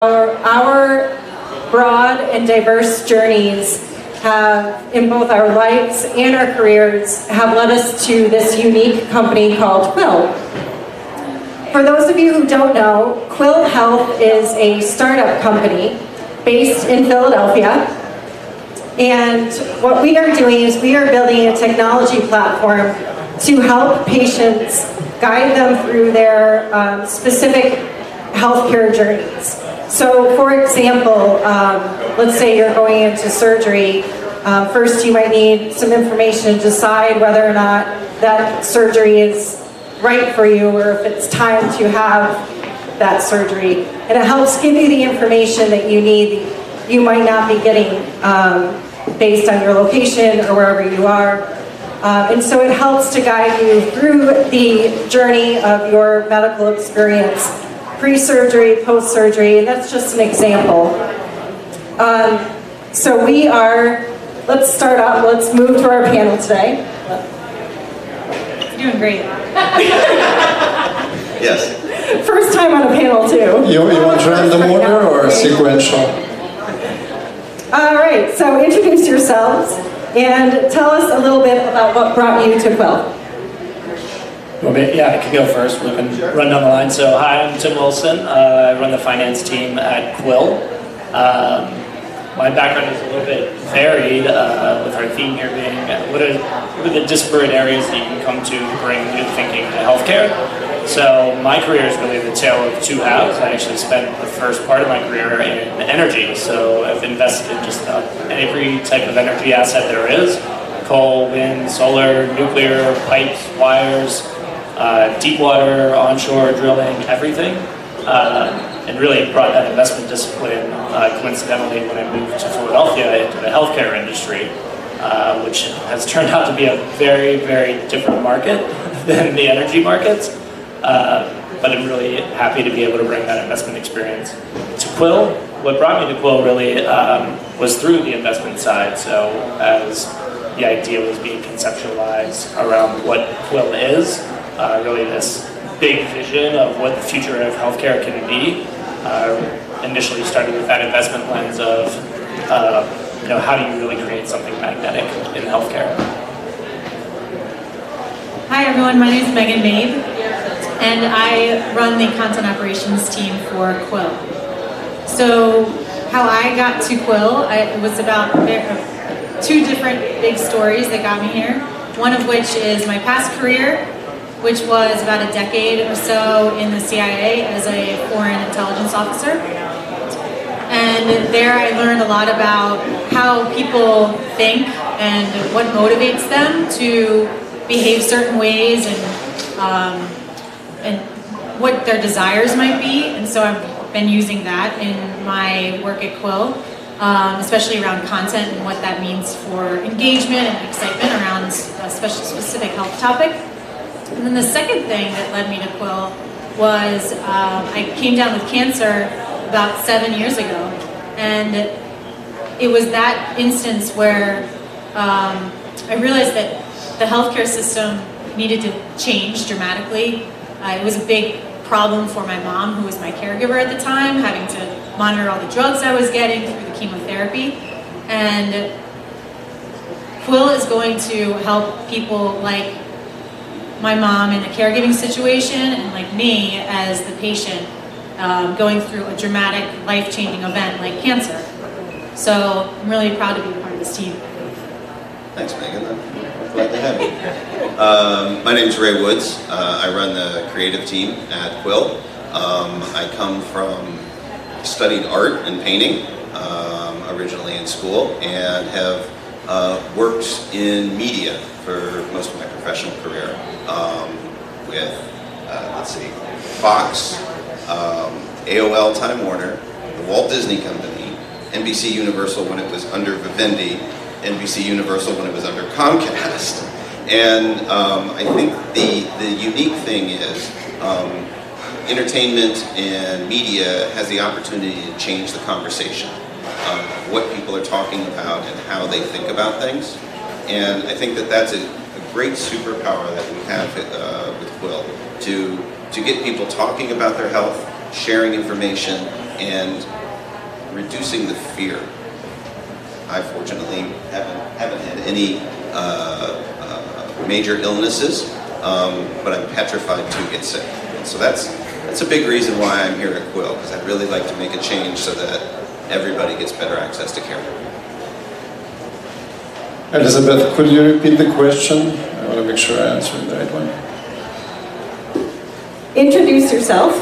Our broad and diverse journeys have, in both our lives and our careers, have led us to this unique company called Quill. For those of you who don't know, Quill Health is a startup company based in Philadelphia. And what we are doing is we are building a technology platform to help patients guide them through their specific healthcare journeys. So, for example, let's say you're going into surgery. First, you might need some information to decide whether or not that surgery is right for you or if it's time to have that surgery. And it helps give you the information that you need, that you might not be getting based on your location or wherever you are. And so it helps to guide you through the journey of your medical experience. Pre-surgery, post-surgery, and that's just an example. So we are, let's start out, let's move to our panel today. You're doing great. Yes. First time on a panel too. You want random order or sequential? All right, so introduce yourselves and tell us a little bit about what brought you to Quill. Yeah, I could go first. We can run down the line. So, hi, I'm Tim Wilson. I run the finance team at Quill. My background is a little bit varied, with our theme here being what are the disparate areas that you can come to bring new thinking to healthcare. So, my career is really the tale of two halves. I actually spent the first part of my career in energy. So, I've invested in just about every type of energy asset there is: coal, wind, solar, nuclear, pipes, wires. Deep water, onshore drilling, everything, and really brought that investment discipline coincidentally when I moved to Philadelphia into the healthcare industry, which has turned out to be a very, very different market than the energy markets. But I'm really happy to be able to bring that investment experience to Quill. What brought me to Quill really was through the investment side. So as the idea was being conceptualized around what Quill is, really this big vision of what the future of healthcare can be. Initially started with that investment lens of, how do you really create something magnetic in healthcare? Hi everyone, my name is Megan Mabe, and I run the content operations team for Quill. So how I got to Quill, it was about two different big stories that got me here. One of which is my past career, which was about a decade or so in the CIA as a foreign intelligence officer. And there I learned a lot about how people think and what motivates them to behave certain ways and what their desires might be. And so I've been using that in my work at Quill, especially around content and what that means for engagement and excitement around a specific health topic. And then the second thing that led me to Quill was I came down with cancer about 7 years ago, and it was that instance where I realized that the healthcare system needed to change dramatically. It was a big problem for my mom, who was my caregiver at the time, having to monitor all the drugs I was getting through the chemotherapy. And Quill is going to help people like my mom in a caregiving situation and like me as the patient going through a dramatic, life-changing event like cancer. So I'm really proud to be a part of this team. Thanks, Megan. I'm glad to have you. My name is Ray Woods. I run the creative team at Quill. I come from, studied art and painting originally in school, and have worked in media for most of my professional career with, let's see, Fox, AOL Time Warner, the Walt Disney Company, NBC Universal when it was under Vivendi, NBC Universal when it was under Comcast. And I think the unique thing is entertainment and media has the opportunity to change the conversation of what people are talking about and how they think about things. And I think that that's a great superpower that we have with Quill to get people talking about their health, sharing information, and reducing the fear. I fortunately haven't had any major illnesses, but I'm petrified to get sick. So that's a big reason why I'm here at Quill, because I'd really like to make a change so that everybody gets better access to care. Elizabeth, could you repeat the question? I want to make sure I answered the right one. Introduce yourself.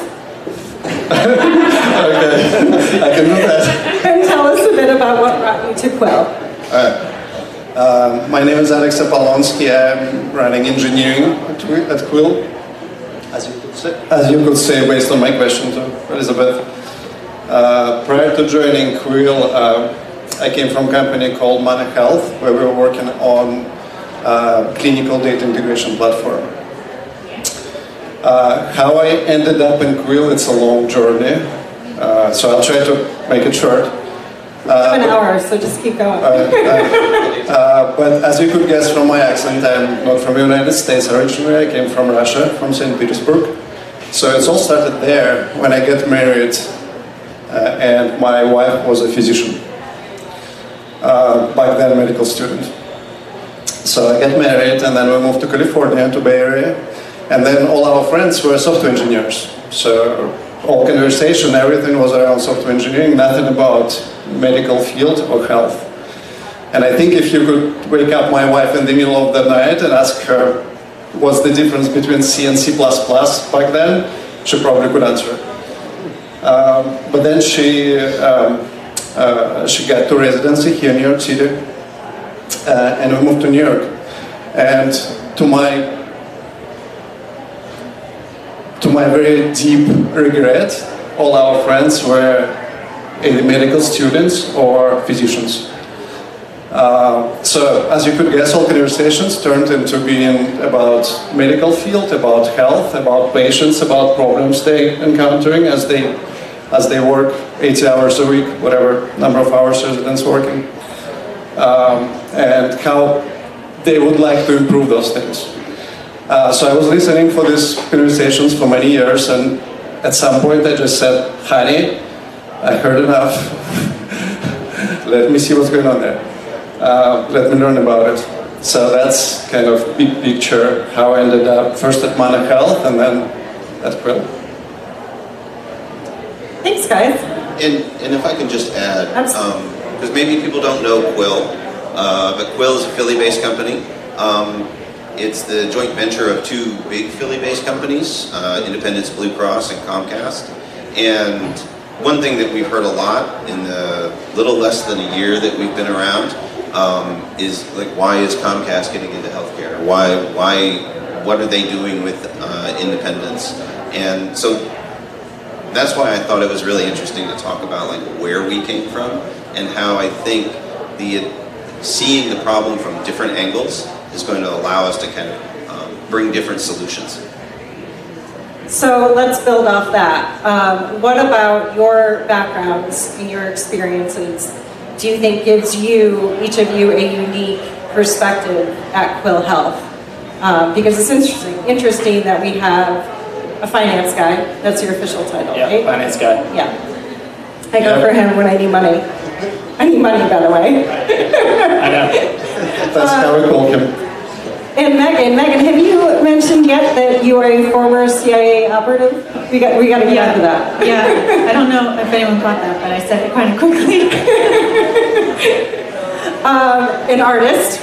Okay, I can do that. And tell us a bit about what brought you to Quill. My name is Alex Apollonsky. I'm running engineering at Quill. As you could say, based on my question to Elizabeth. Prior to joining Quill, I came from a company called Mana Health, where we were working on clinical data integration platform. How I ended up in Quill, it's a long journey, so I'll try to make it short. An hour, so just keep going. But as you could guess from my accent, I'm not from the United States originally. I came from Russia, from St. Petersburg. So it's all started there when I got married, and my wife was a physician. Back then, medical student. So I got married, and then we moved to California, to Bay Area, and then all our friends were software engineers. So all conversation, everything was around software engineering, nothing about medical field or health. And I think if you could wake up my wife in the middle of the night and ask her what's the difference between C and C++ back then, she probably could answer. But then she got to residency here in New York City, and we moved to New York. And to my very deep regret, all our friends were either medical students or physicians. So, as you could guess, all conversations turned into being about medical field, about health, about patients, about problems they're encountering as they work 80 hours a week, whatever number of hours residents working, and how they would like to improve those things. So I was listening for these conversations for many years, and at some point I just said, honey, I heard enough. Let me see what's going on there. Let me learn about it. So that's kind of big picture, how I ended up first at Mana Health and then at Quill. Thanks, guys. And if I can just add, because maybe people don't know Quill, but Quill is a Philly-based company. It's the joint venture of two big Philly-based companies, Independence Blue Cross and Comcast. And one thing that we've heard a lot in the little less than a year that we've been around is like, why is Comcast getting into healthcare? What are they doing with Independence? And so that's why I thought it was really interesting to talk about like where we came from and how I think seeing the problem from different angles is going to allow us to kind of bring different solutions. So let's build off that. What about your backgrounds and your experiences do you think gives each of you, a unique perspective at Quill Health? Because it's interesting that we have a finance guy. That's your official title, right? Yeah, finance guy. Yeah. I go for him when I need money. I need money, by the way. I know. That's how we call him. And Megan, have you mentioned yet that you are a former CIA operative? We got to get to that. Yeah, I don't know if anyone caught that, but I said it kind of quickly. An artist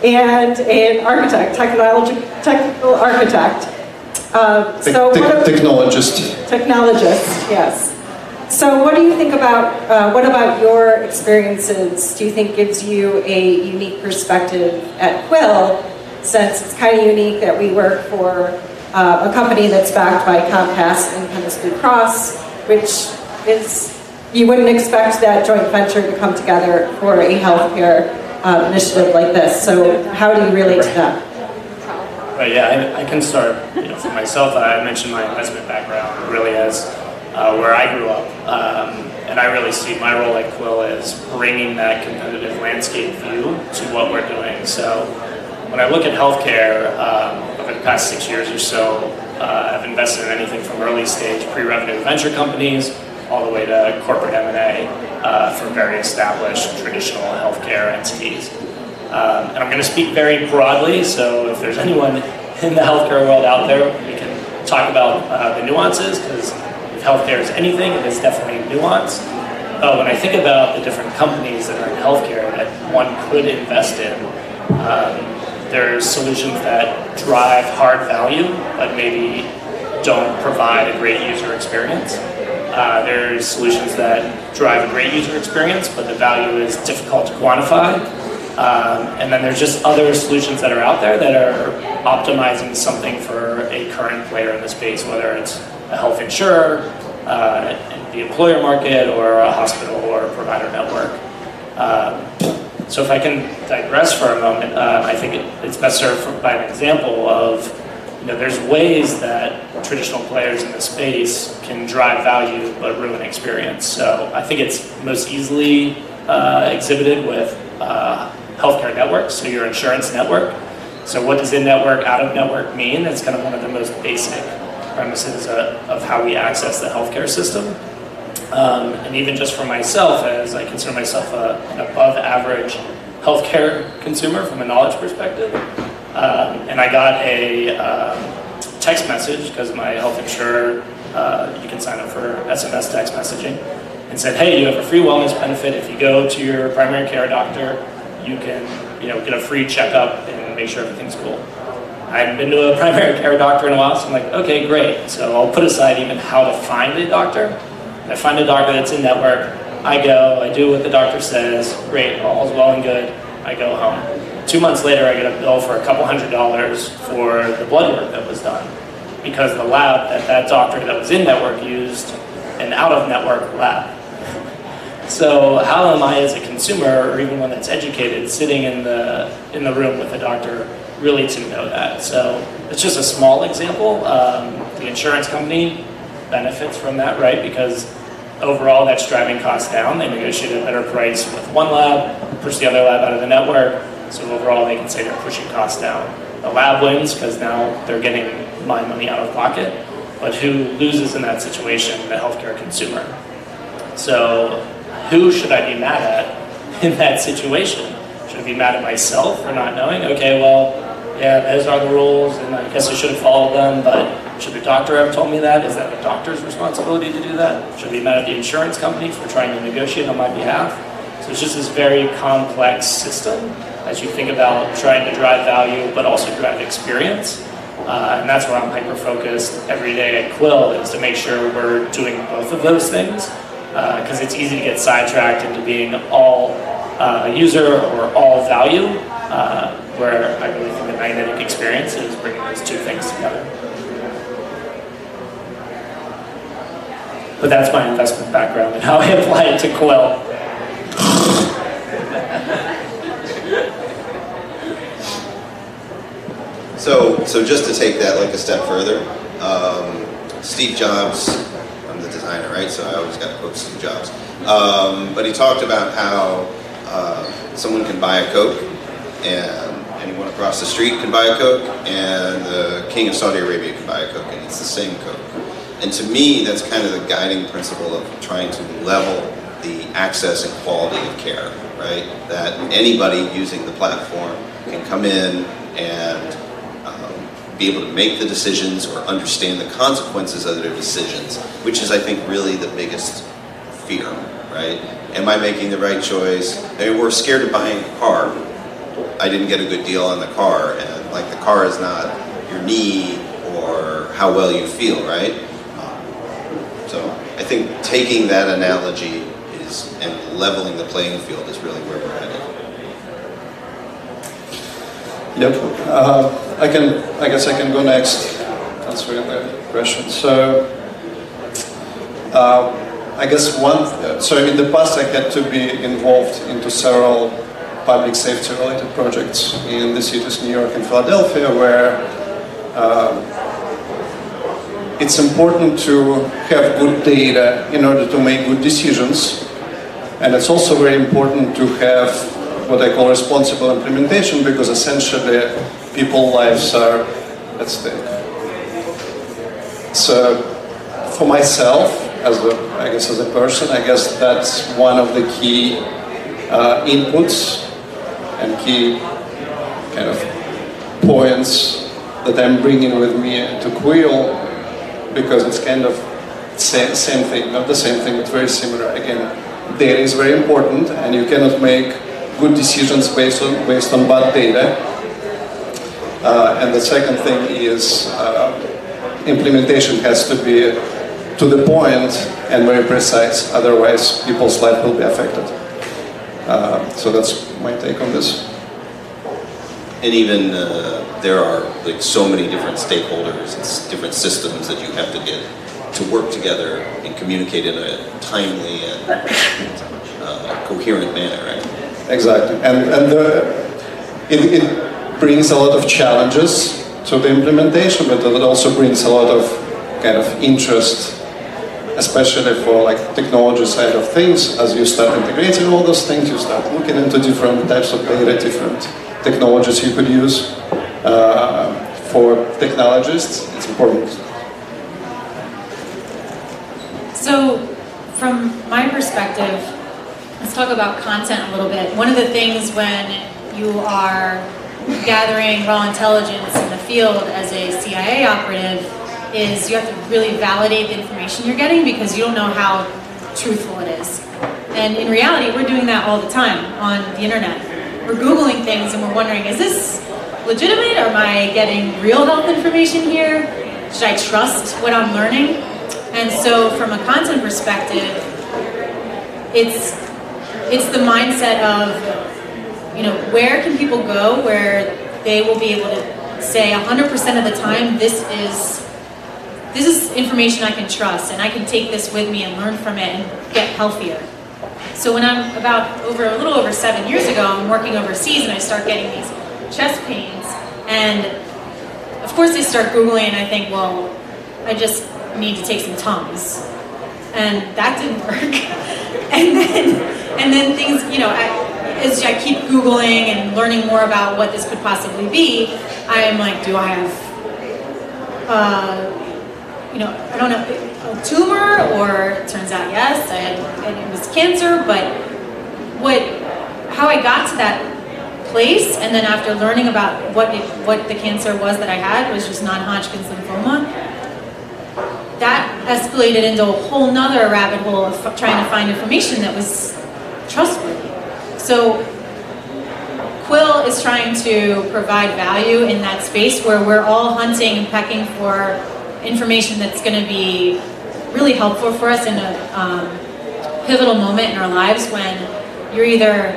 and an architect, technical architect. Technologist. Technologist, yes. So what do you think about, what about your experiences do you think gives you a unique perspective at Quill, since it's kind of unique that we work for a company that's backed by Comcast and Independence Blue Cross, which is, you wouldn't expect that joint venture to come together for a healthcare initiative like this. So how do you relate to that? Right, yeah, I can start for myself. I mentioned my investment background really as where I grew up, and I really see my role at Quill as bringing that competitive landscape view to what we're doing. So when I look at healthcare, over the past 6 years or so, I've invested in anything from early stage pre-revenue venture companies all the way to corporate M&A for very established traditional healthcare entities. And I'm going to speak very broadly, so if there's anyone in the healthcare world out there, we can talk about the nuances, because if healthcare is anything, it is definitely nuance. But when I think about the different companies that are in healthcare that one could invest in, there's solutions that drive hard value, but maybe don't provide a great user experience. There's solutions that drive a great user experience, but the value is difficult to quantify. And then there's just other solutions that are out there that are optimizing something for a current player in the space, whether it's a health insurer, the employer market, or a hospital or a provider network. So if I can digress for a moment, I think it's best served by an example of, there's ways that traditional players in the space can drive value but ruin experience. So I think it's most easily exhibited with healthcare networks, so your insurance network. So what does in-network, out-of-network mean? It's kind of one of the most basic premises of how we access the healthcare system. And even just for myself, as I consider myself an above-average healthcare consumer from a knowledge perspective, and I got a text message, because my health insurer, you can sign up for SMS text messaging, and said, hey, you have a free wellness benefit. If you go to your primary care doctor, you can get a free checkup and make sure everything's cool. I hadn't been to a primary care doctor in a while, so I'm like, okay, great. So I'll put aside even how to find a doctor. I find a doctor that's in network, I go, I do what the doctor says, great, all's well and good, I go home. 2 months later, I get a bill for a couple $100s for the blood work that was done, because the lab that doctor that was in network used an out-of-network lab. So how am I, as a consumer, or even one that's educated, sitting in the room with the doctor, really to know that? So it's just a small example. The insurance company benefits from that, right? Because overall, that's driving costs down. They negotiate a better price with one lab, push the other lab out of the network. So overall, they can say they're pushing costs down. The lab wins because now they're getting my money out of pocket. But who loses in that situation? The healthcare consumer. So who should I be mad at in that situation? Should I be mad at myself for not knowing? Okay, well, yeah, those are the rules, and I guess I should have followed them, but should the doctor have told me that? Is that the doctor's responsibility to do that? Should I be mad at the insurance company for trying to negotiate on my behalf? So it's just this very complex system as you think about trying to drive value, but also drive experience. And that's where I'm hyper-focused every day at Quill, is to make sure we're doing both of those things, because it's easy to get sidetracked into being all user or all value, where I really think the magnetic experience is bringing those two things together. But that's my investment background and how I apply it to Quill. So just to take that like a step further, Steve Jobs, I'm the designer, right? So I always got to quote Steve Jobs. But he talked about how someone can buy a Coke, and anyone across the street can buy a Coke, and the King of Saudi Arabia can buy a Coke, and it's the same Coke. And to me, that's kind of the guiding principle of trying to level the access and quality of care, right? That anybody using the platform can come in and be able to make the decisions or understand the consequences of their decisions, which is, I think, really the biggest fear, right? Am I making the right choice? I mean, we're scared of buying a car. I didn't get a good deal on the car, and like the car is not your knee or how well you feel, right? So I think taking that analogy and leveling the playing field is really where we're headed. Yep. I guess I can go next, answering the question. So I guess so in the past I had to be involved into several public safety related projects in the cities New York and Philadelphia, where it's important to have good data in order to make good decisions, and it's also very important to have what I call responsible implementation, because essentially people's lives are at stake. So for myself, I guess as a person, I guess that's one of the key inputs and key kind of points that I'm bringing with me to Quill, because it's kind of same thing, not the same thing, but very similar. Again, data is very important, and you cannot make good decisions based on bad data. And the second thing is implementation has to be to the point and very precise, otherwise people's life will be affected. So that's my take on this. And even there are like so many different stakeholders and different systems that you have to get to work together and communicate in a timely and coherent manner, right? Exactly, and it brings a lot of challenges to the implementation, but it also brings a lot of kind of interest, especially for like technology side of things. As you start integrating all those things, you start looking into different types of data, different technologies you could use. For technologists, it's important. So, from my perspective, let's talk about content a little bit. One of the things when you are gathering raw intelligence in the field as a CIA operative is you have to really validate the information you're getting, because you don't know how truthful it is. And in reality, we're doing that all the time on the internet. We're Googling things and we're wondering, is this legitimate, or am I getting real health information here? Should I trust what I'm learning? And so from a content perspective, it's the mindset of, you know, where can people go where they will be able to say 100% of the time, this is information I can trust, and I can take this with me and learn from it and get healthier. So when I'm a little over 7 years ago, I'm working overseas and I start getting these chest pains, and of course I start Googling and I think, well, I just need to take some Tums, and that didn't work. and then things, you know, as I keep Googling and learning more about what this could possibly be, I am like, do I have, you know, I don't know, a tumor, or it turns out yes, and it was cancer, but how I got to that place, and then after learning about what the cancer was that I had was just non-Hodgkin's lymphoma, that escalated into a whole nother rabbit hole of trying to find information that was trustworthy. So Quill is trying to provide value in that space where we're all hunting and pecking for information that's going to be really helpful for us in a pivotal moment in our lives, when you're either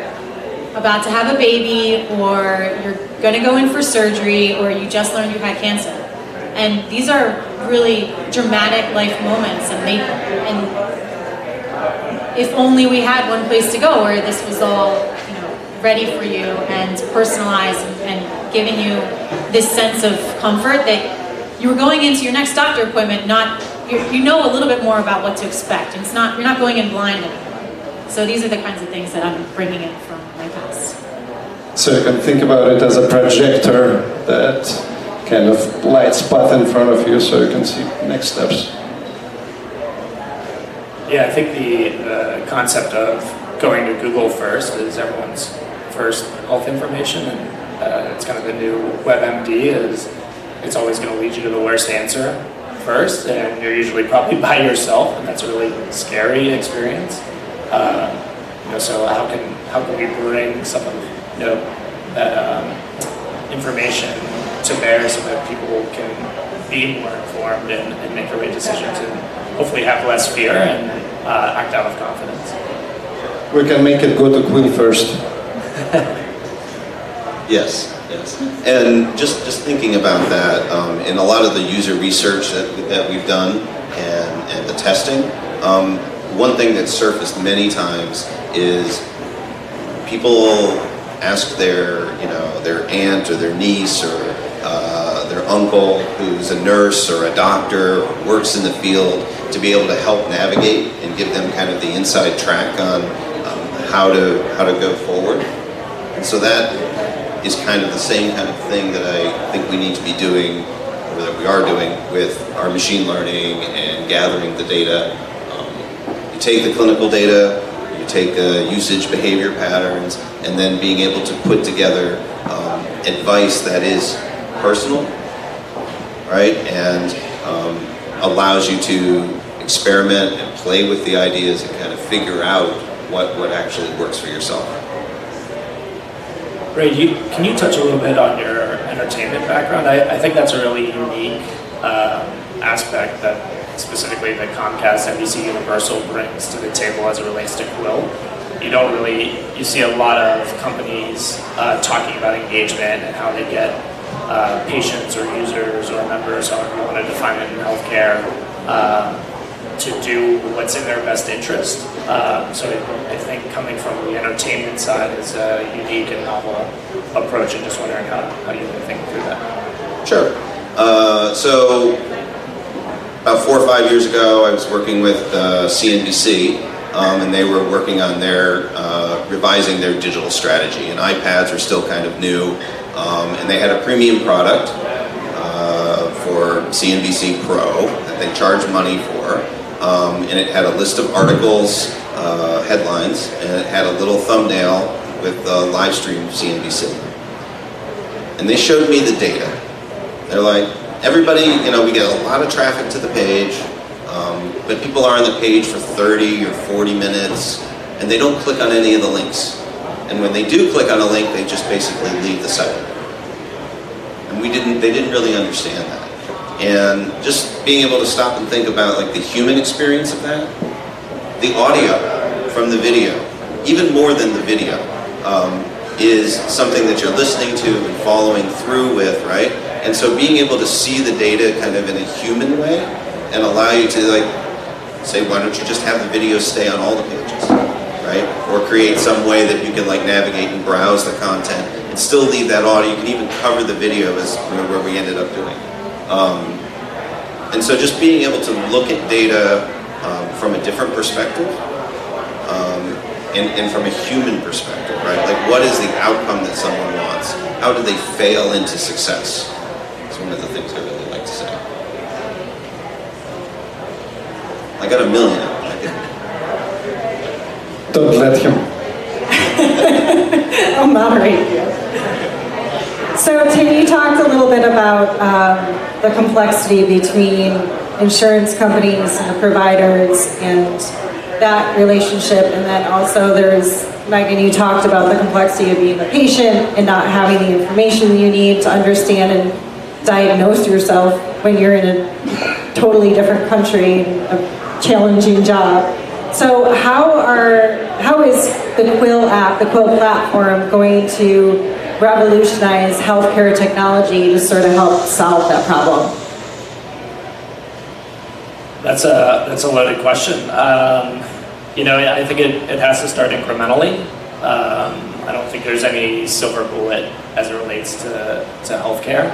about to have a baby, or you're going to go in for surgery, or you just learned you had cancer. And these are really dramatic life moments, and if only we had one place to go where this was all, you know, ready for you and personalized and giving you this sense of comfort that you were going into your next doctor appointment, you know a little bit more about what to expect. And you're not going in blind anymore. So these are the kinds of things that I'm bringing in from my past. So you can think about it as a projector that kind of lights path in front of you so you can see next steps. Yeah, I think the concept of going to Google first is everyone's first health information, and it's kind of the new WebMD is it's always going to lead you to the worst answer first, and you're usually probably by yourself, and that's a really scary experience. You know, so how can we bring some of that information to bear so that people can be more informed and make the right decisions and hopefully have less fear and act out of confidence. We can make it go to Quill first. Yes. And just thinking about that, in a lot of the user research that we've done and the testing, one thing that's surfaced many times is people ask their aunt or their niece or their uncle who's a nurse or a doctor or works in the field to be able to help navigate and give them kind of the inside track on how to go forward. And so that is kind of the same kind of thing that I think we need to be doing, or that we are doing, with our machine learning and gathering the data You take the clinical data, you take the usage behavior patterns, and then being able to put together advice that is personal, right? And allows you to experiment and play with the ideas and kind of figure out what actually works for yourself. Ray, can you touch a little bit on your entertainment background? I think that's a really unique aspect that specifically that Comcast, NBC Universal brings to the table as it relates to Quill. You see a lot of companies talking about engagement and how they get patients or users or members, however you want to define it in healthcare, to do what's in their best interest. So I think coming from the entertainment side is a unique and novel approach, and just wondering how you think through that. Sure. So about 4 or 5 years ago, I was working with CNBC, and they were working on their revising their digital strategy, and iPads were still kind of new, and they had a premium product for CNBC Pro that they charged money for, and it had a list of articles, headlines, and it had a little thumbnail with the live stream of CNBC. And they showed me the data. They're like, everybody, we get a lot of traffic to the page, but people are on the page for 30 or 40 minutes, and they don't click on any of the links. And when they do click on a link, they just basically leave the site. And they didn't really understand that. And just being able to stop and think about like the human experience of that, the audio from the video, even more than the video, is something that you're listening to and following through with, right? And so being able to see the data kind of in a human way and allow you to like say, why don't you just have the video stay on all the pages, right? Or create some way that you can like navigate and browse the content and still leave that audio. You can even cover the video as where we ended up doing. And so just being able to look at data from a different perspective, and from a human perspective, right? Like what is the outcome that someone wants? How do they fail into success? It's one of the things I really like to say. I got a million of them. I didn't. Don't let him. I'll moderate you. So Tim, you talked a little bit about the complexity between insurance companies and the providers and that relationship, and then also Megan, you talked about the complexity of being a patient and not having the information you need to understand and diagnose yourself when you're in a totally different country and a challenging job. So how is the Quill app, the Quill platform, going to revolutionize healthcare technology to sort of help solve that problem? That's a loaded question. I think it has to start incrementally. I don't think there's any silver bullet as it relates to healthcare.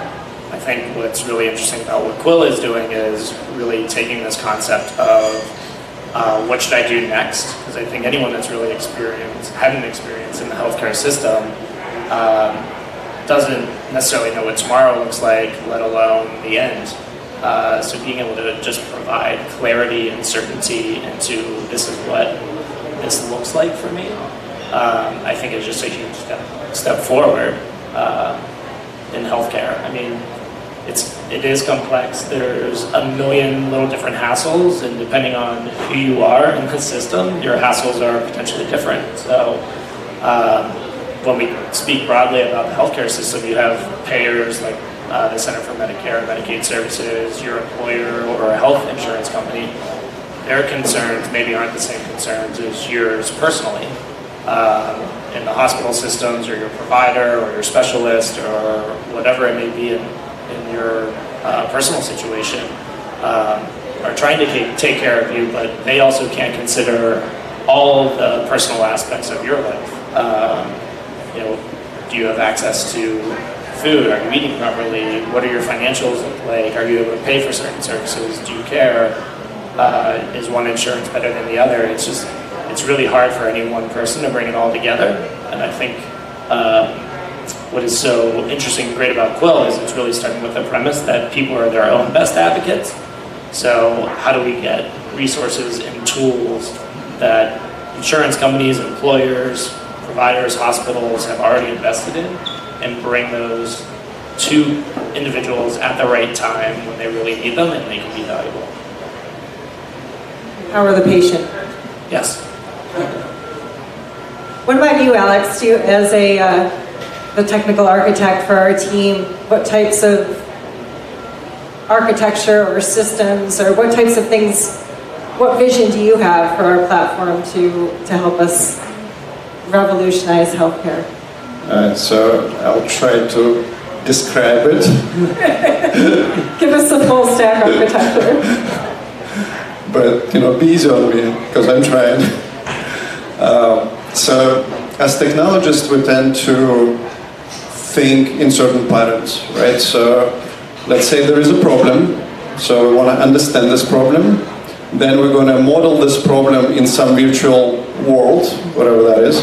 I think what's really interesting about what Quill is doing is really taking this concept of what should I do next? Because I think anyone that's really had an experience in the healthcare system doesn't necessarily know what tomorrow looks like, let alone the end. So being able to just provide clarity and certainty into this is what this looks like for me, I think is just a huge step forward in healthcare. I mean, it is complex. There's a million little different hassles, and depending on who you are in the system, your hassles are potentially different. So when we speak broadly about the healthcare system, you have payers like the Center for Medicare and Medicaid Services, your employer, or a health insurance company. Their concerns maybe aren't the same concerns as yours personally. In the hospital systems, or your provider, or your specialist, or whatever it may be in your personal situation, are trying to take care of you, but they also can't consider all the personal aspects of your life. Do you have access to food? Are you eating properly? What are your financials look like? Are you able to pay for certain services? Do you care? Is one insurance better than the other? It's really hard for any one person to bring it all together. And I think what is so interesting and great about Quill is it's really starting with the premise that people are their own best advocates. So how do we get resources and tools that insurance companies, employers, providers, hospitals have already invested in, and bring those to individuals at the right time when they really need them and they can be valuable. Empower the patient. Yes. What about you, Alex? Do you, as the technical architect for our team, what types of architecture or systems, or what types of things, what vision do you have for our platform to help us revolutionize healthcare? So I'll try to describe it. Give us the full stack architecture. But, be easy on me, because I'm trying. So as technologists, we tend to think in certain patterns, right? So let's say there is a problem, so we want to understand this problem, then we're going to model this problem in some virtual world, whatever that is,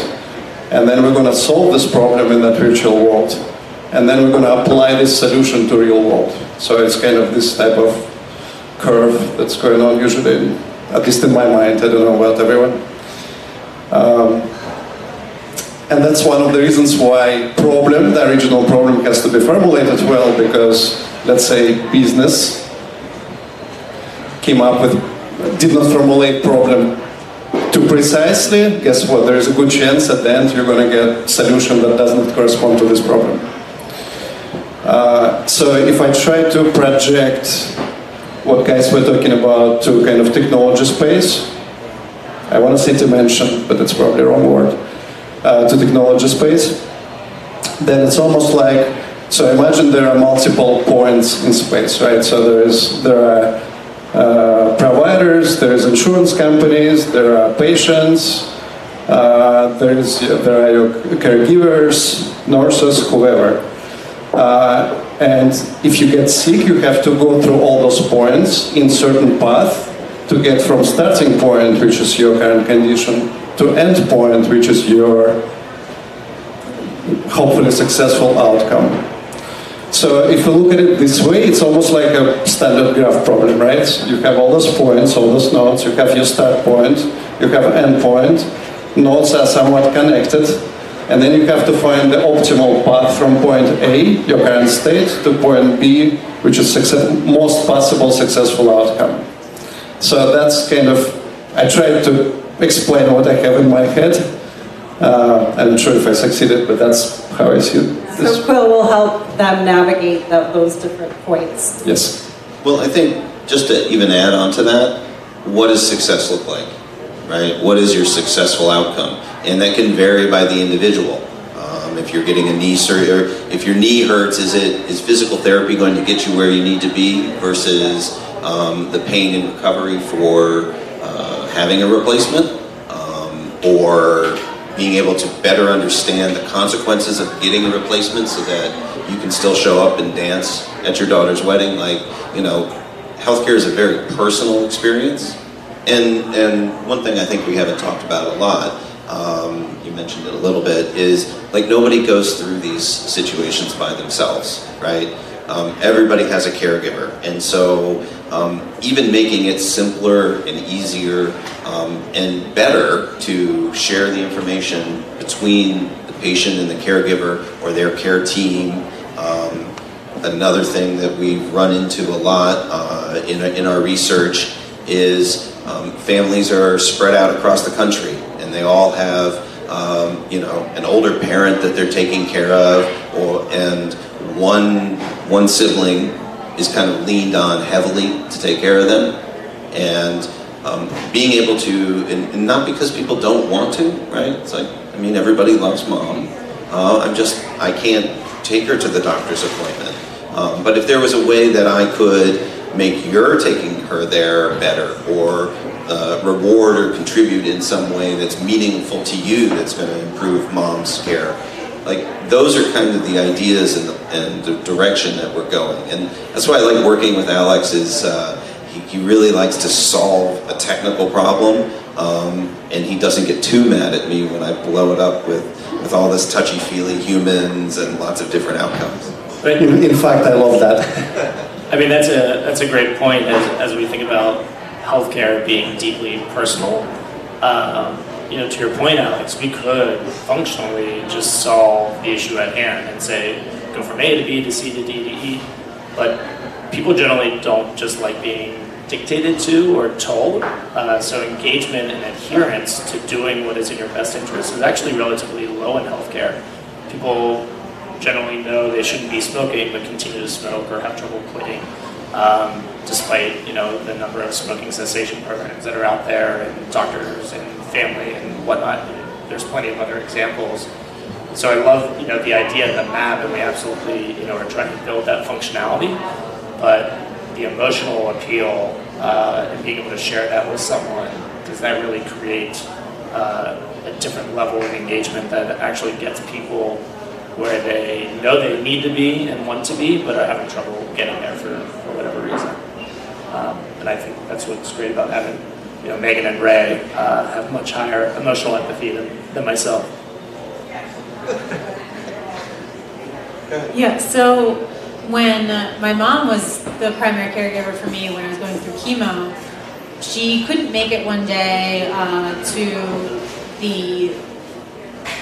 and then we're going to solve this problem in that virtual world, and then we're going to apply this solution to real world. So it's kind of this type of curve that's going on usually, at least in my mind. I don't know about everyone. And that's one of the reasons why the original problem has to be formulated well, because let's say business did not formulate problem too precisely, guess what, there is a good chance at the end you're going to get a solution that doesn't correspond to this problem. So if I try to project what guys were talking about to kind of technology space, I want to say dimension, but that's probably the wrong word, to technology space, then it's almost like, so imagine there are multiple points in space, right? So there are providers, there's insurance companies, there are patients, there are your caregivers, nurses, whoever. And if you get sick, you have to go through all those points in certain path to get from starting point, which is your current condition, to end point, which is your hopefully successful outcome. So if you look at it this way, it's almost like a standard graph problem, right? You have all those points, all those nodes, you have your start point, you have an end point, nodes are somewhat connected, and then you have to find the optimal path from point A, your current state, to point B, which is most possible successful outcome. So that's kind of, I tried to explain what I have in my head. I'm not sure if I succeeded, but that's how I see it. So Quill will help them navigate those different points. Yes. Well, I think just to even add on to that, what does success look like, right? What is your successful outcome? And that can vary by the individual. If you're getting a knee surgery, or if your knee hurts, is physical therapy going to get you where you need to be versus the pain and recovery for having a replacement, or being able to better understand the consequences of getting a replacement so that you can still show up and dance at your daughter's wedding. Like, healthcare is a very personal experience. And one thing I think we haven't talked about a lot, you mentioned it a little bit, is like nobody goes through these situations by themselves, right? Everybody has a caregiver, and so even making it simpler and easier and better to share the information between the patient and the caregiver or their care team. Another thing that we've run into a lot in our research is families are spread out across the country, and they all have an older parent that they're taking care of, and one sibling is kind of leaned on heavily to take care of them, and being able to, and not because people don't want to, right? It's like, everybody loves mom. I can't take her to the doctor's appointment. But if there was a way that I could make your taking her there better, or reward or contribute in some way that's meaningful to you, that's going to improve mom's care. Like, those are kind of the ideas and the direction that we're going. And that's why I like working with Alex, is he really likes to solve a technical problem, and he doesn't get too mad at me when I blow it up with all this touchy-feely humans and lots of different outcomes. In fact, I love that. That's a great point as we think about healthcare being deeply personal. To your point, Alex, we could functionally just solve the issue at hand and say, go from A to B to C to D to E, but people generally don't just like being dictated to or told, so engagement and adherence to doing what is in your best interest is actually relatively low in healthcare. People generally know they shouldn't be smoking but continue to smoke or have trouble quitting, despite the number of smoking cessation programs that are out there, and doctors and family and whatnot. And there's plenty of other examples. So I love the idea of the map, and we absolutely are trying to build that functionality, but the emotional appeal and being able to share that with someone, does that really create a different level of engagement that actually gets people where they know they need to be and want to be, but are having trouble getting there for whatever reason. And I think that's what's great about having Megan and Ray have much higher emotional empathy than myself. Yeah, so when my mom was the primary caregiver for me when I was going through chemo, she couldn't make it one day to the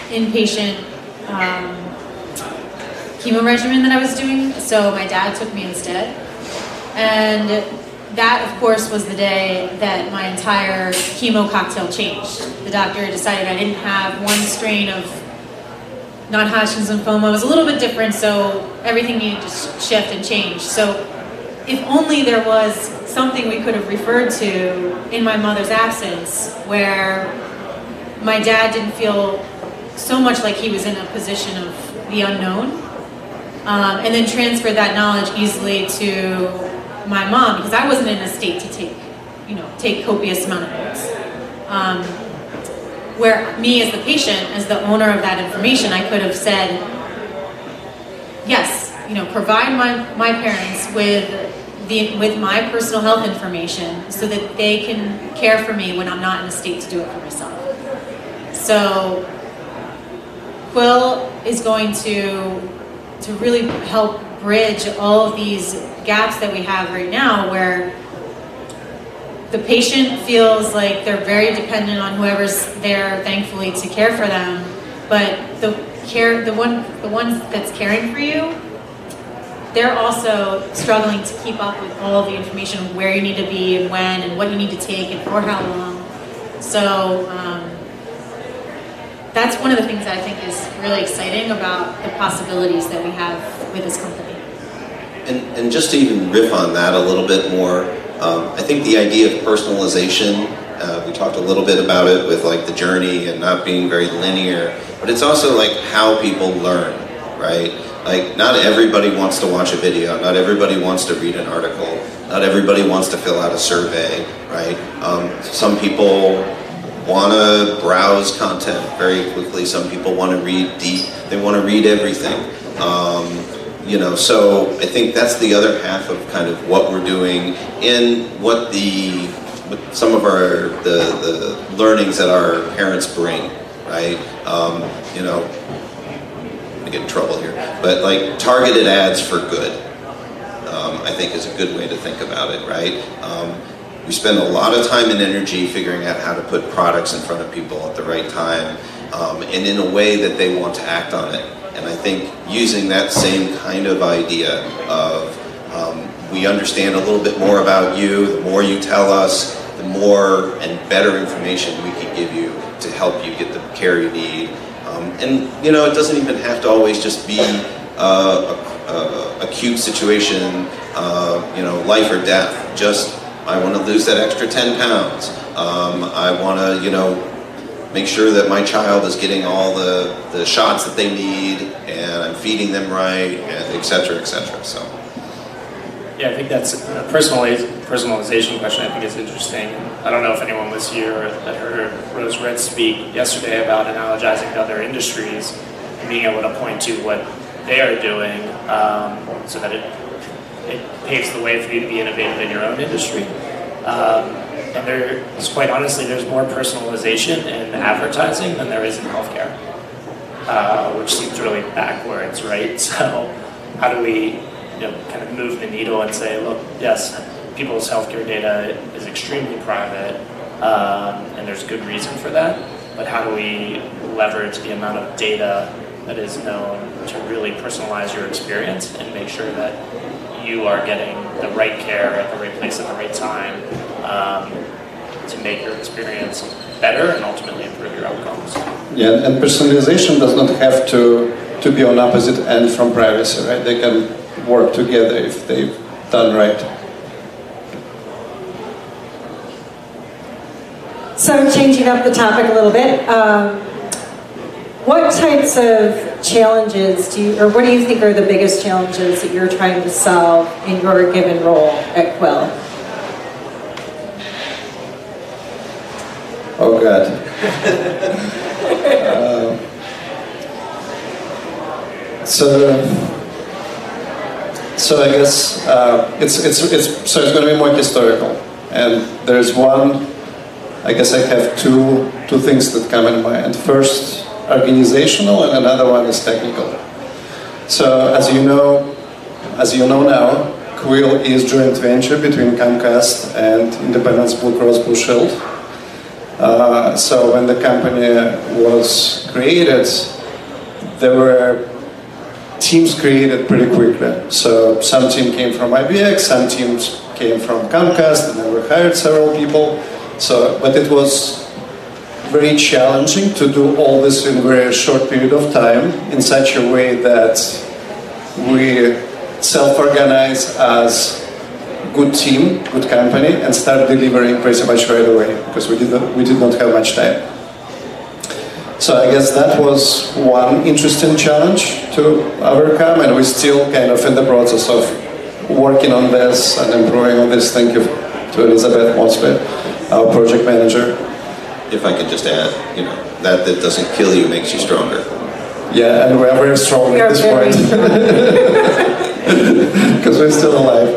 inpatient chemo regimen that I was doing, so my dad took me instead. And that, of course, was the day that my entire chemo cocktail changed. The doctor decided I didn't have one strain of non-Hodgkin's lymphoma. It was a little bit different, so everything needed to shift and change. So if only there was something we could have referred to in my mother's absence where my dad didn't feel so much like he was in a position of the unknown, and then transfer that knowledge easily to my mom, because I wasn't in a state to take copious amount of notes. Where me as the patient, as the owner of that information, I could have said, yes, provide my parents with my personal health information so that they can care for me when I'm not in a state to do it for myself. So Quill is going to really help bridge all of these gaps that we have right now, where the patient feels like they're very dependent on whoever's there, thankfully, to care for them. But the ones that's caring for you, they're also struggling to keep up with all the information of where you need to be and when and what you need to take and for how long. So that's one of the things that I think is really exciting about the possibilities that we have with this company. And just to even riff on that a little bit more, I think the idea of personalization, we talked a little bit about it with like the journey and not being very linear, but it's also like how people learn, right? Like not everybody wants to watch a video, not everybody wants to read an article, not everybody wants to fill out a survey, right? Some people want to browse content very quickly, some people want to read deep, they want to read everything. So I think that's the other half of kind of what we're doing in what some of the learnings that our parents bring, right? I'm gonna get in trouble here, but like targeted ads for good, I think is a good way to think about it, right? We spend a lot of time and energy figuring out how to put products in front of people at the right time, and in a way that they want to act on it. And I think using that same kind of idea of we understand a little bit more about you, the more you tell us, the more and better information we can give you to help you get the care you need. It doesn't even have to always just be a acute situation, life or death. Just, I want to lose that extra 10 pounds. I want to, make sure that my child is getting all the shots that they need, and I'm feeding them right, and et cetera, et cetera. So, yeah, I think that's a personalization question. I think is interesting. I don't know if anyone was here that heard Rose Red speak yesterday about analogizing to other industries and being able to point to what they are doing, so that it paves the way for you to be innovative in your own industry. And there's, quite honestly, there's more personalization in advertising than there is in healthcare, which seems really backwards, right? So how do we kind of move the needle and say, look, yes, people's healthcare data is extremely private. and there's good reason for that, but how do we leverage the amount of data that is known to really personalize your experience and make sure that you are getting the right care at the right place at the right time to make your experience better and ultimately improve your outcomes. Yeah, and personalization does not have to be on opposite end from privacy, right? They can work together if they've done right. So changing up the topic a little bit, what types of challenges or what do you think are the biggest challenges that you're trying to solve in your given role at Quill? Oh God. So I guess it's going to be more historical, and there's one. I guess I have two things that come in mind. First, organizational, and another one is technical. So as you know now, QUIL is a joint venture between Comcast and Independence Blue Cross Blue Shield. So when the company was created, there were teams created pretty quickly. So some team came from IBX, some teams came from Comcast, and then we hired several people. But it was very challenging to do all this in a very short period of time in such a way that we self-organize as good team, good company, and start delivering pretty much right away because we did not have much time. So I guess that was one interesting challenge to overcome, and we're still kind of in the process of working on this and improving on this. Thank you to Elizabeth mostly, our project manager. If I could just add, that doesn't kill you makes you stronger. Yeah, and we are very strong at this point. Because we're still alive.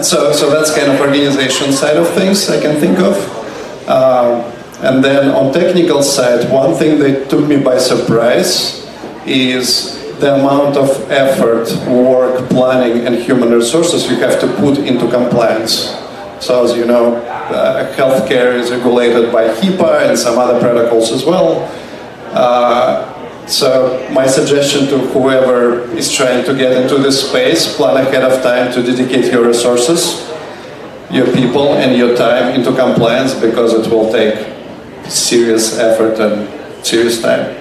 So that's kind of organization side of things I can think of. And then on technical side, one thing that took me by surprise is the amount of effort, work, planning, and human resources you have to put into compliance. So as you know, healthcare is regulated by HIPAA and some other protocols as well. So my suggestion to whoever is trying to get into this space, plan ahead of time to dedicate your resources, your people, and your time into compliance because it will take serious effort and serious time.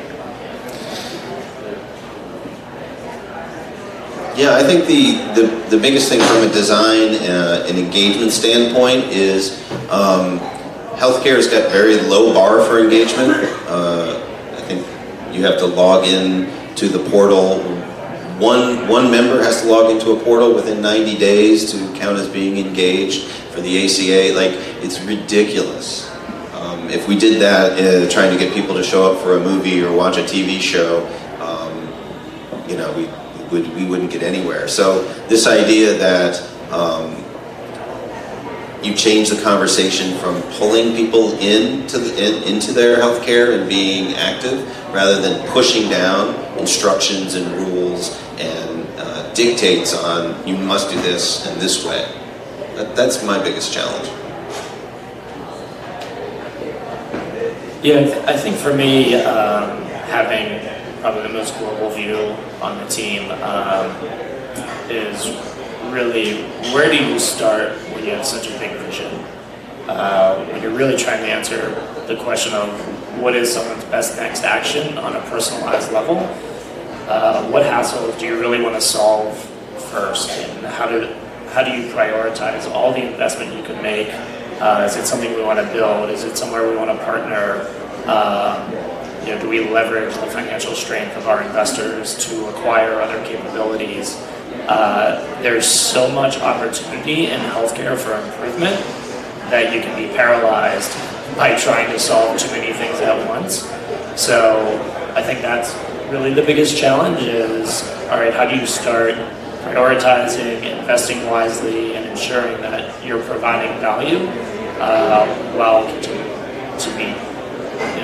Yeah, I think the biggest thing from a design and engagement standpoint is healthcare has got very low bar for engagement. I think you have to log in to the portal. One member has to log into a portal within 90 days to count as being engaged for the ACA. Like, it's ridiculous. If we did that, trying to get people to show up for a movie or watch a TV show, we wouldn't get anywhere. So this idea that you change the conversation from pulling people into their healthcare and being active, rather than pushing down instructions and rules and dictates on you must do this in this way. That's my biggest challenge. Yeah, I think for me, having probably the most global view on the team is really, where do you start when you have such a big vision? When you're really trying to answer the question of what is someone's best next action on a personalized level, what hassles do you really want to solve first, and how do you prioritize all the investment you can make? Is it something we want to build? Is it somewhere we want to partner? Do we leverage the financial strength of our investors to acquire other capabilities? There's so much opportunity in healthcare for improvement that you can be paralyzed by trying to solve too many things at once. So I think that's really the biggest challenge is, all right, how do you start prioritizing, investing wisely, and ensuring that you're providing value while continuing to meet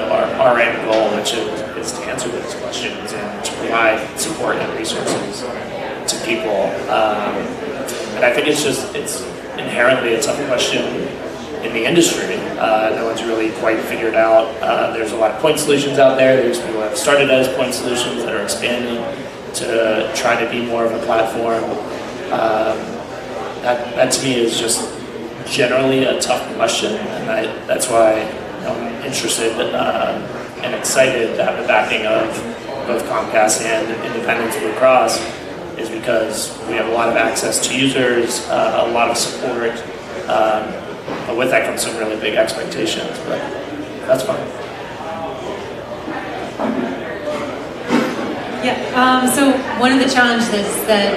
our end goal, which is to answer those questions and to provide support and resources to people. And I think it's inherently a tough question in the industry. No one's really quite figured out. There's a lot of point solutions out there. There's people that have started as point solutions that are expanding to try to be more of a platform. That to me is just generally a tough question, and that's why I'm interested and excited to have the backing of both Comcast and Independence Blue Cross, is because we have a lot of access to users, a lot of support, but with that comes some really big expectations, but that's fine. Yeah, so one of the challenges that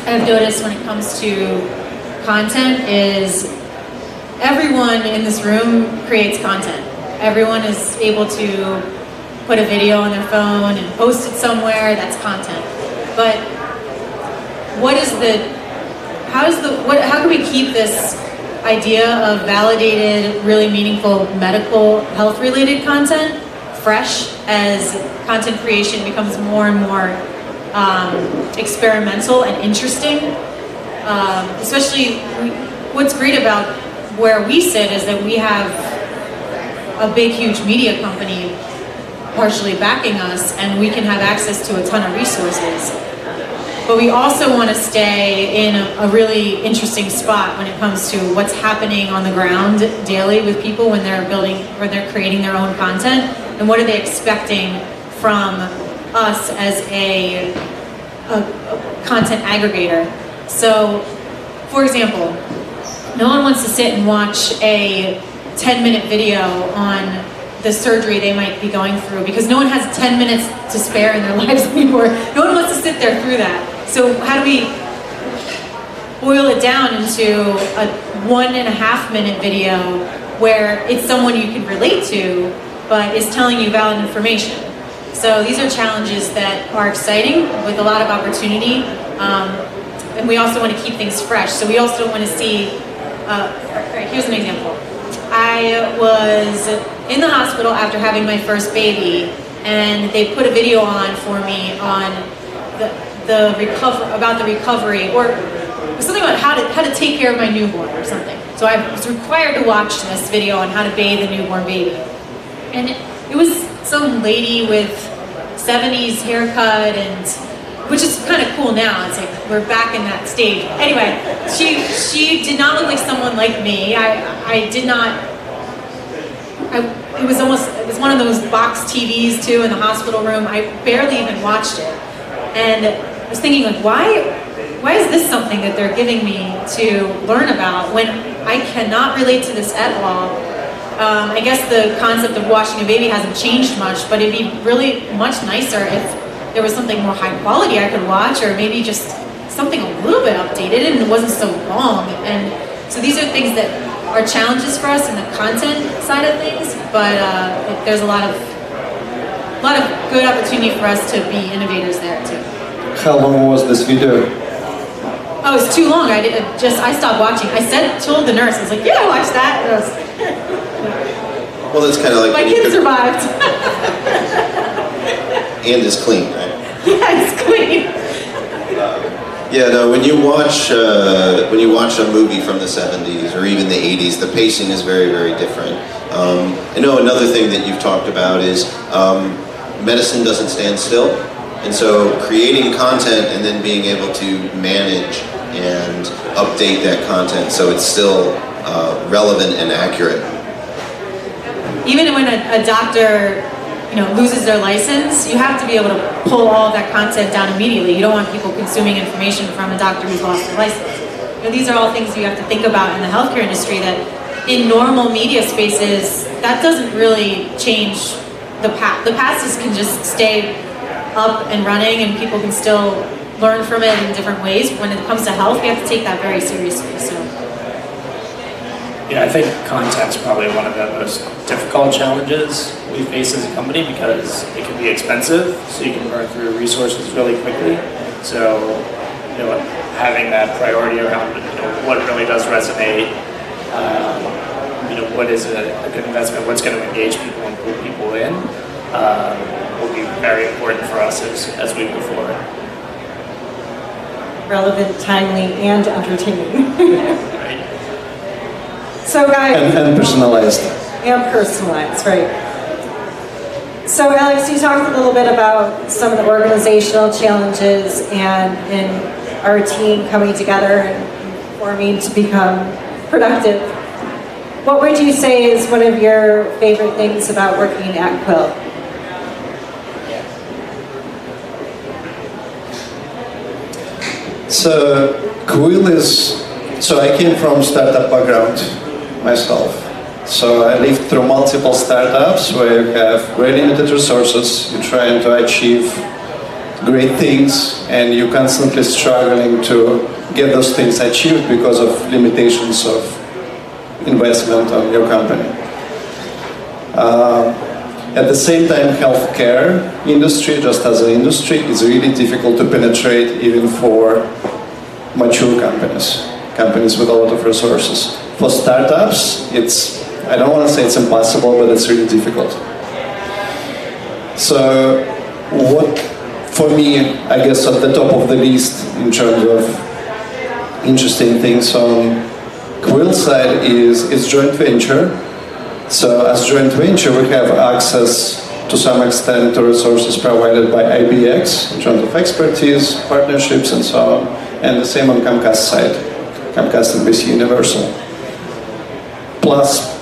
I've noticed when it comes to content is everyone in this room creates content. Everyone is able to put a video on their phone and post it somewhere. That's content. But how can we keep this idea of validated, really meaningful medical health related content fresh as content creation becomes more and more experimental and interesting? Especially, what's great about where we sit is that we have a big, huge media company partially backing us, and we can have access to a ton of resources. But we also want to stay in a really interesting spot when it comes to what's happening on the ground daily with people when they're creating their own content, and what are they expecting from us as a content aggregator. So, for example, no one wants to sit and watch a 10-minute video on the surgery they might be going through, because no one has 10 minutes to spare in their lives anymore. No one wants to sit there through that. So how do we boil it down into a 1.5 minute video where it's someone you can relate to, but is telling you valid information? So these are challenges that are exciting with a lot of opportunity, and we also want to keep things fresh. So we also want to see, here's an example. I was in the hospital after having my first baby, and they put a video on for me on the recovery, or something about how to take care of my newborn or something. So I was required to watch this video on how to bathe a newborn baby. And it was some lady with 70s haircut, and which is kind of cool now. It's like we're back in that stage. Anyway, she did not look like someone like me. It was one of those box TVs too in the hospital room. I barely even watched it. And I was thinking, like, why is this something that they're giving me to learn about when I cannot relate to this at all? I guess the concept of washing a baby hasn't changed much, but it'd be really much nicer if there was something more high quality I could watch, or maybe just something a little bit updated and it wasn't so long. And so these are things that are challenges for us in the content side of things, but there's a lot of good opportunity for us to be innovators there too. How long was this video? Oh, it's too long. I stopped watching. I told the nurse, I was like, yeah, watch that. Well, that's kind of like my kid survived. And it's clean, right? Yeah, it's clean. Yeah, no. When you watch a movie from the '70s or even the '80s, the pacing is very, very different. I know another thing that you've talked about is medicine doesn't stand still, and so creating content and then being able to manage and update that content so it's still relevant and accurate. Even when a doctor loses their license, you have to be able to pull all of that content down immediately. You don't want people consuming information from a doctor who's lost their license. These are all things you have to think about in the healthcare industry that in normal media spaces, that doesn't really change the past. The past can just stay up and running and people can still learn from it in different ways. When it comes to health, we have to take that very seriously. So. Yeah, I think content's probably one of the most difficult challenges we face as a company because it can be expensive, so you can burn through resources really quickly. So, having that priority around what really does resonate, what is a good investment, what's going to engage people and pull people in, will be very important for us as we move forward. Relevant, timely, and entertaining. Right. So guys... And personalized. And personalized, right. So Alex, you talked a little bit about some of the organizational challenges and our team coming together and forming to become productive. What would you say is one of your favorite things about working at Quill? So Quill is, so I came from startup background myself. So I lived through multiple startups where you have very limited resources, you're trying to achieve great things, and you're constantly struggling to get those things achieved because of limitations of investment on your company. At the same time, healthcare industry, just as an industry, is really difficult to penetrate even for mature companies with a lot of resources. For startups, I don't want to say it's impossible, but it's really difficult. So for me, I guess at the top of the list in terms of interesting things on Quill side is joint venture. So as joint venture, we have access to some extent to resources provided by IBX in terms of expertise, partnerships, and so on. And the same on Comcast side, Comcast and BC Universal. Plus,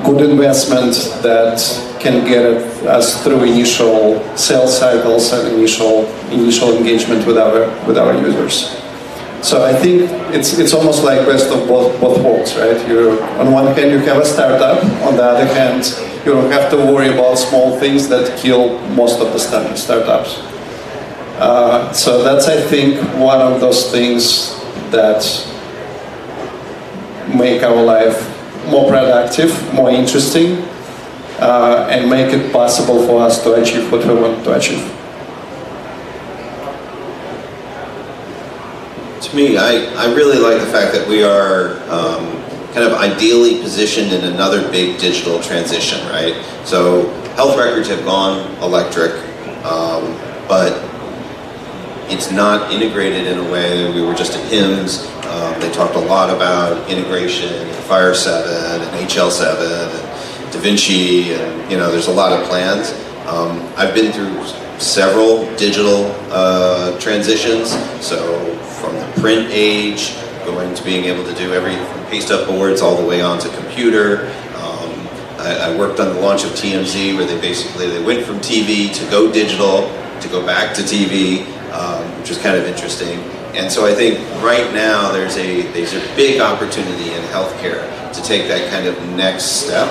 good investment that can get us through initial sales cycles and initial engagement with our users. So I think it's almost like best of both worlds, right? On one hand, you have a startup. On the other hand, you don't have to worry about small things that kill most of the startups. So that's, I think, one of those things that make our life more productive, more interesting, and make it possible for us to achieve what we want to achieve. To me, I really like the fact that we are kind of ideally positioned in another big digital transition, right? So health records have gone electric, but it's not integrated in a way that we were just at HIMSS. They talked a lot about integration in Fire 7 and HL7 and Da Vinci, and there's a lot of plans. I've been through several digital transitions, so from the print age, going to being able to do everything from paste up boards all the way onto computer. I worked on the launch of TMZ, where they went from TV to go digital, to go back to TV, which is kind of interesting. And so I think right now there's a big opportunity in healthcare to take that kind of next step.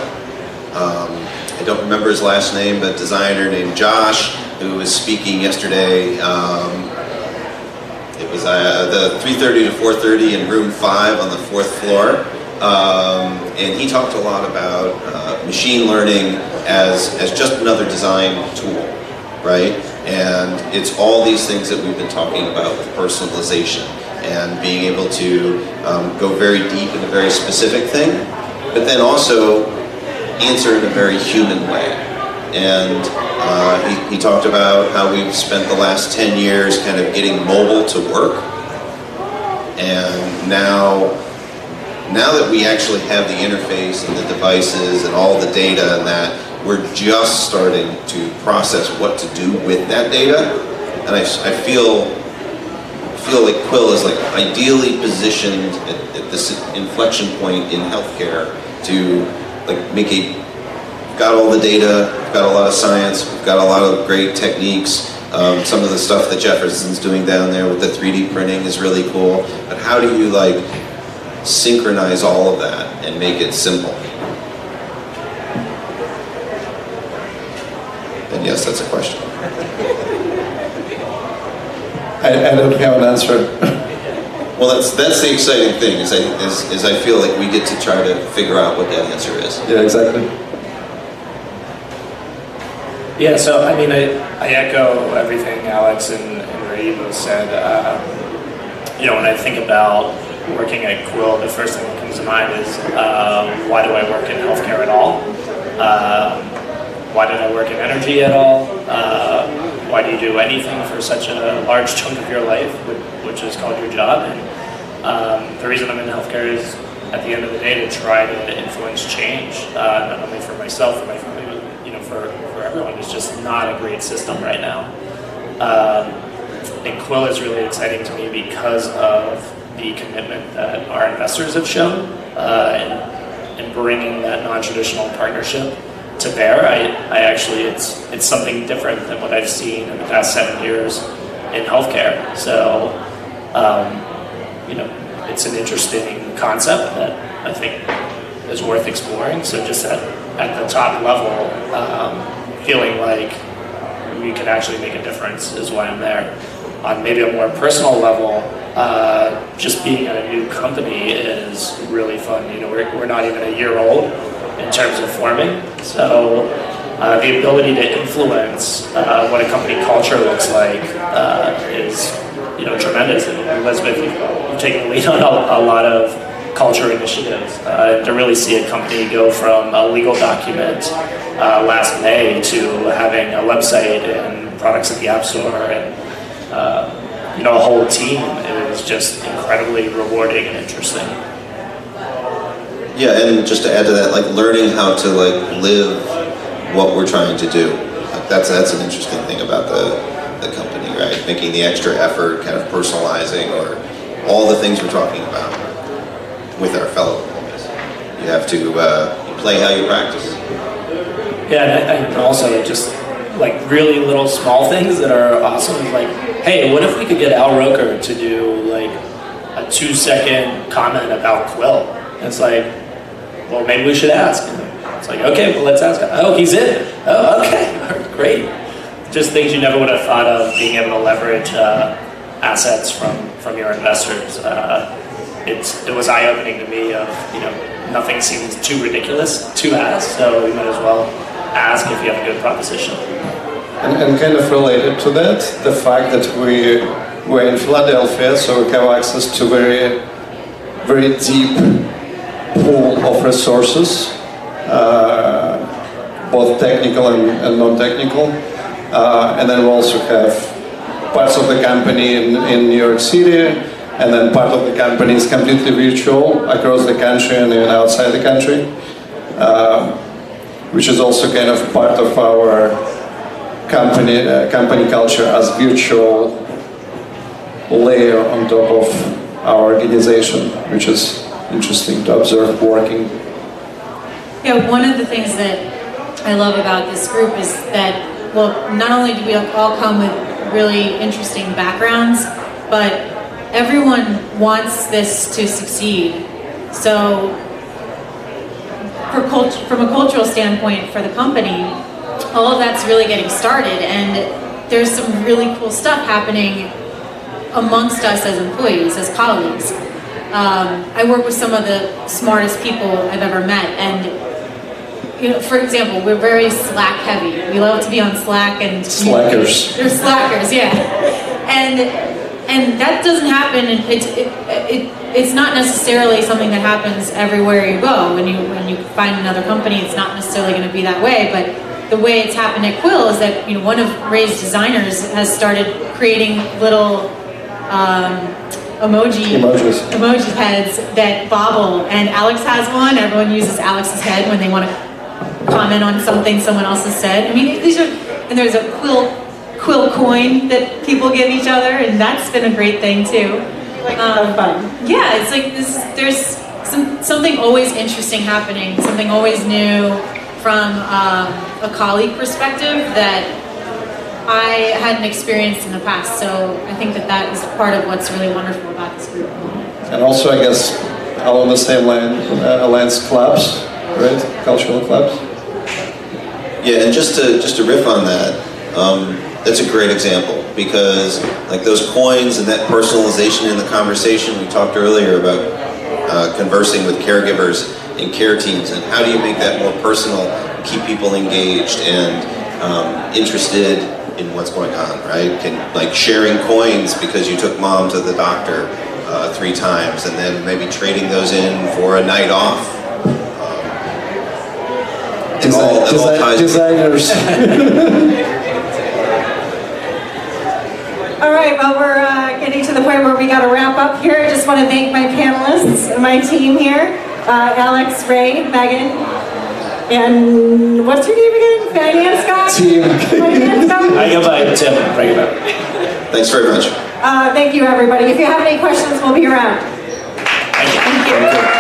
I don't remember his last name, but a designer named Josh, who was speaking yesterday. It was the 3:30 to 4:30 in room 5 on the 4th floor. And he talked a lot about machine learning as just another design tool, right? And it's all these things that we've been talking about with personalization and being able to go very deep in a very specific thing, but then also answer in a very human way. And he talked about how we've spent the last 10 years kind of getting mobile to work. And now that we actually have the interface and the devices and all the data and that, we're just starting to process what to do with that data. And I feel like Quill is like ideally positioned at this inflection point in healthcare to like we've got all the data, we've got a lot of science, we've got a lot of great techniques. Some of the stuff that Jefferson's doing down there with the 3D printing is really cool. But how do you like synchronize all of that and make it simple? And yes, that's a question. I don't have an answer. Well, that's the exciting thing, is I feel like we get to try to figure out what that answer is. Yeah, exactly. Yeah, so I mean, I echo everything Alex and Ray both said. When I think about working at Quill, the first thing that comes to mind is why do I work in healthcare at all? Why did I work in energy at all? Why do you do anything for such a large chunk of your life, which is called your job? And the reason I'm in healthcare is at the end of the day, to try to influence change, not only for myself, for my family, but for everyone. It's just not a great system right now. And Quill is really exciting to me because of the commitment that our investors have shown in bringing that non-traditional partnership to bear. I actually, it's something different than what I've seen in the past 7 years in healthcare. So, it's an interesting concept that I think is worth exploring. So just at the top level, feeling like we could actually make a difference is why I'm there. On maybe a more personal level, just being at a new company is really fun. We're not even a year old in terms of forming, so the ability to influence what a company culture looks like is tremendous. And Elizabeth, you've taken the lead on a lot of culture initiatives. To really see a company go from a legal document last May to having a website and products at the App Store and a whole team is just incredibly rewarding and interesting. Yeah, and just to add to that, learning how to live what we're trying to do. That's an interesting thing about the company, right? Making the extra effort, kind of personalizing, or all the things we're talking about with our fellow employees. You have to you play how you practice. Yeah, and also just really little small things that are awesome. Hey, what if we could get Al Roker to do a 2-second comment about Quill? And it's well, maybe we should ask. It's okay, well, let's ask. Oh, he's in. Oh, okay, great. Just things you never would have thought of, being able to leverage assets from your investors. It was eye-opening to me of, nothing seems too ridiculous to ask, so you might as well ask if you have a good proposition. And kind of related to that, the fact that we're in Philadelphia, so we have access to very, very deep pool of resources, both technical and non-technical. And then we also have parts of the company in New York City, and then part of the company is completely virtual across the country and even outside the country, which is also kind of part of our company culture as virtual layer on top of our organization, which is interesting to observe working. Yeah, one of the things that I love about this group is that, well, not only do we all come with really interesting backgrounds, but everyone wants this to succeed. So from a cultural standpoint for the company, all of that's really getting started, and there's some really cool stuff happening amongst us as employees, as colleagues. I work with some of the smartest people I've ever met, and for example, we're very Slack heavy. We love to be on Slack and slackers. They're slackers, yeah. And that doesn't happen. It's not necessarily something that happens everywhere you go. When you find another company, it's not necessarily going to be that way. But the way it's happened at Quill is that one of Ray's designers has started creating little emoji heads that bobble, and Alex has one. Everyone uses Alex's head when they want to comment on something someone else has said. I mean, and there's a Quill coin that people give each other, and that's been a great thing too. Fun. Yeah, it's there's something always interesting happening, something always new from a colleague perspective that I hadn't experienced in the past. So I think that is part of what's really wonderful about this group. And also, I guess, along the same lines, clubs, right? Cultural clubs. Yeah, and just to riff on that, that's a great example, because those coins and that personalization in the conversation, we talked earlier about conversing with caregivers and care teams, and how do you make that more personal, keep people engaged and interested in what's going on, right? Sharing coins because you took mom to the doctor 3 times, and then maybe trading those in for a night off. Designers. All right, well, we're getting to the point point where we got to wrap up here. I just want to thank my panelists and my team here. Alex, Ray, Megan, and what's your name again? Finance guy? Finance guy? I go by Tim. Regular. Thanks very much. Thank you, everybody. If you have any questions, we'll be around. Thank you. Thank you.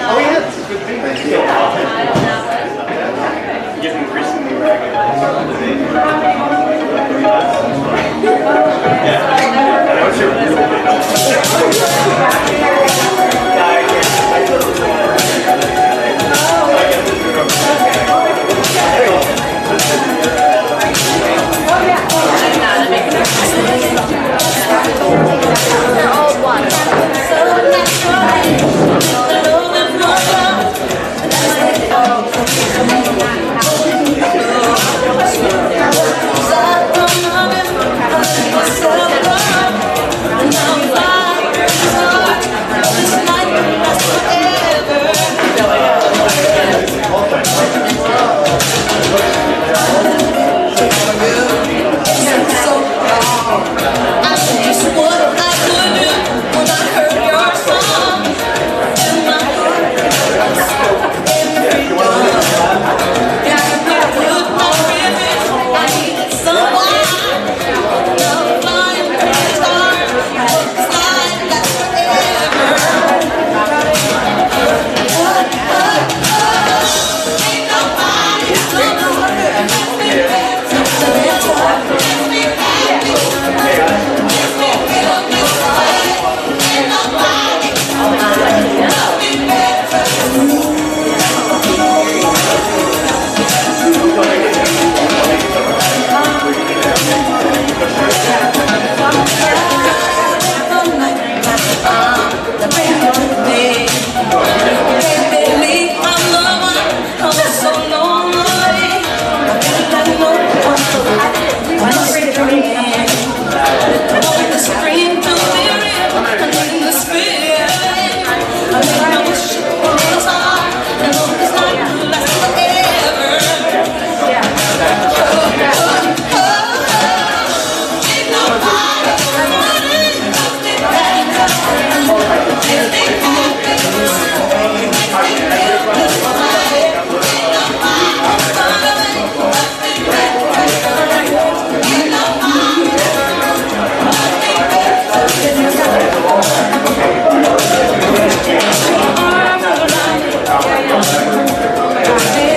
Oh, yeah.